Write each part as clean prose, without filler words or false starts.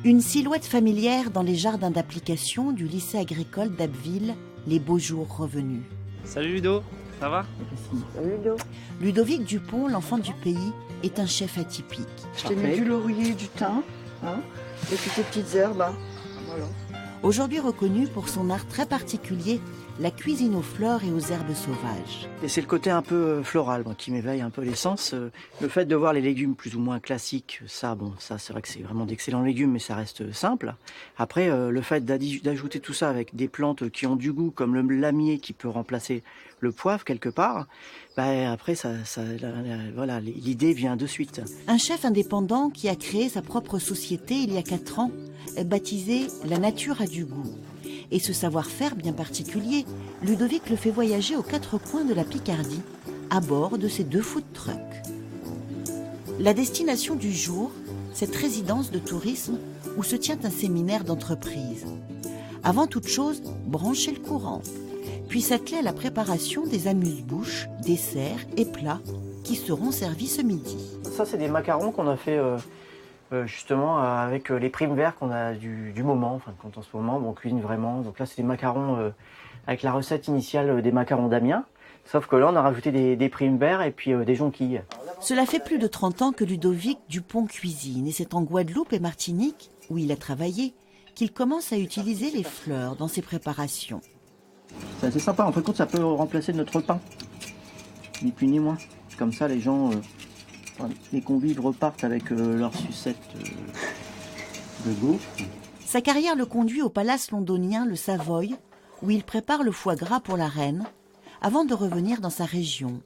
Une silhouette familière dans les jardins d'application du lycée agricole d'Abbeville, les beaux jours revenus. Salut Ludo, ça va? Salut Ludo. Ludovic Dupont, l'enfant du pays, est un chef atypique. Je t'ai mis du laurier, du thym, hein, et puis tes petites herbes. Hein. Voilà. Aujourd'hui reconnu pour son art très particulier, la cuisine aux fleurs et aux herbes sauvages. Et c'est le côté un peu floral qui m'éveille un peu les sens. Le fait de voir les légumes plus ou moins classiques, ça c'est vrai que c'est vraiment d'excellents légumes, mais ça reste simple. Après, le fait d'ajouter tout ça avec des plantes qui ont du goût, comme le lamier qui peut remplacer le poivre quelque part, après voilà, l'idée vient de suite. Un chef indépendant qui a créé sa propre société il y a 4 ans, baptisée La Nature a du goût. Et ce savoir-faire bien particulier, Ludovic le fait voyager aux 4 coins de la Picardie, à bord de ses 2 food trucks. La destination du jour, cette résidence de tourisme où se tient un séminaire d'entreprise. Avant toute chose, brancher le courant, puis s'atteler à la préparation des amuse-bouches, desserts et plats qui seront servis ce midi. Ça, c'est des macarons qu'on a fait justement avec les primes verts qu'on a du moment, enfin quand en ce moment on cuisine vraiment. Donc là c'est des macarons avec la recette initiale des macarons d'Amiens, sauf que là on a rajouté des primes verts et puis des jonquilles. Cela fait plus de 30 ans que Ludovic Dupont cuisine et c'est en Guadeloupe et Martinique, où il a travaillé, qu'il commence à utiliser les fleurs dans ses préparations. C'est assez sympa, en fin de compte ça peut remplacer notre pain, ni plus ni moins. Comme ça les gens... les convives repartent avec leur sucette de gaufre. Sa carrière le conduit au palace londonien, le Savoy, où il prépare le foie gras pour la reine, avant de revenir dans sa région,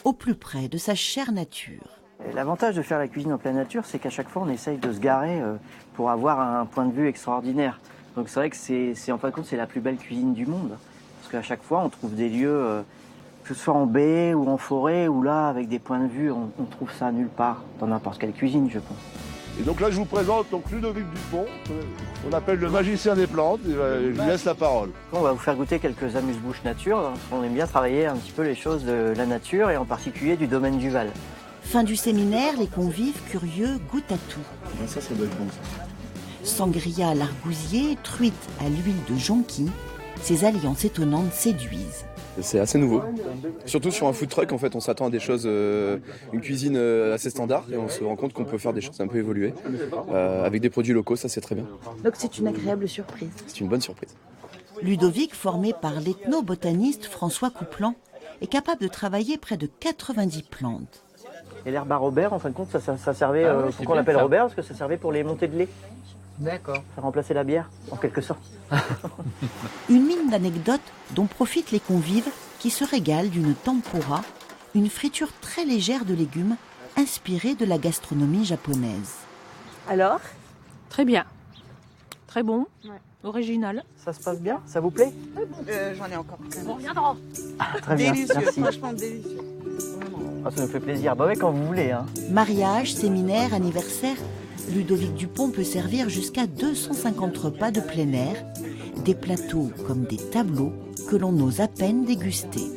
au plus près de sa chère nature. L'avantage de faire la cuisine en pleine nature, c'est qu'à chaque fois on essaye de se garer pour avoir un point de vue extraordinaire. Donc c'est vrai que c'est en fin de compte c'est la plus belle cuisine du monde. Parce qu'à chaque fois on trouve des lieux... que ce soit en baie ou en forêt, ou là, avec des points de vue, on trouve ça nulle part, dans n'importe quelle cuisine, je pense. Et donc là, je vous présente donc Ludovic Dupont, on appelle le magicien des plantes, et je lui laisse la parole. On va vous faire goûter quelques amuse-bouches nature. On aime bien travailler un petit peu les choses de la nature, et en particulier du domaine du Val. Fin du séminaire, les convives curieux goûtent à tout. Ça doit être bon, ça. Sangria à l'argousier, truite à l'huile de jonquille, ces alliances étonnantes séduisent. C'est assez nouveau. Surtout sur un food truck, en fait, on s'attend à des choses, une cuisine assez standard, et on se rend compte qu'on peut faire des choses un peu évoluées, avec des produits locaux, ça c'est très bien. Donc c'est une agréable surprise. C'est une bonne surprise. Ludovic, formé par l'ethnobotaniste François Couplan, est capable de travailler près de 90 plantes. Et l'herbe à Robert, en fin de compte, ça servait, pourquoi on l'appelle Robert, parce que ça servait pour les montées de lait. D'accord. Ça remplaçait la bière, en quelque sorte. Une mine d'anecdotes dont profitent les convives qui se régalent d'une tempura, une friture très légère de légumes inspirée de la gastronomie japonaise. Alors? Très bien. Très bon. Ouais. Original. Ça se passe bien? Ça vous plaît? J'en ai encore. On reviendra. Très bien, Délicieux, merci. franchement délicieux. Ça nous fait plaisir. Oui, quand vous voulez. Hein. Mariage, séminaire, anniversaire, Ludovic Dupont peut servir jusqu'à 250 repas de plein air, des plateaux comme des tableaux que l'on ose à peine déguster.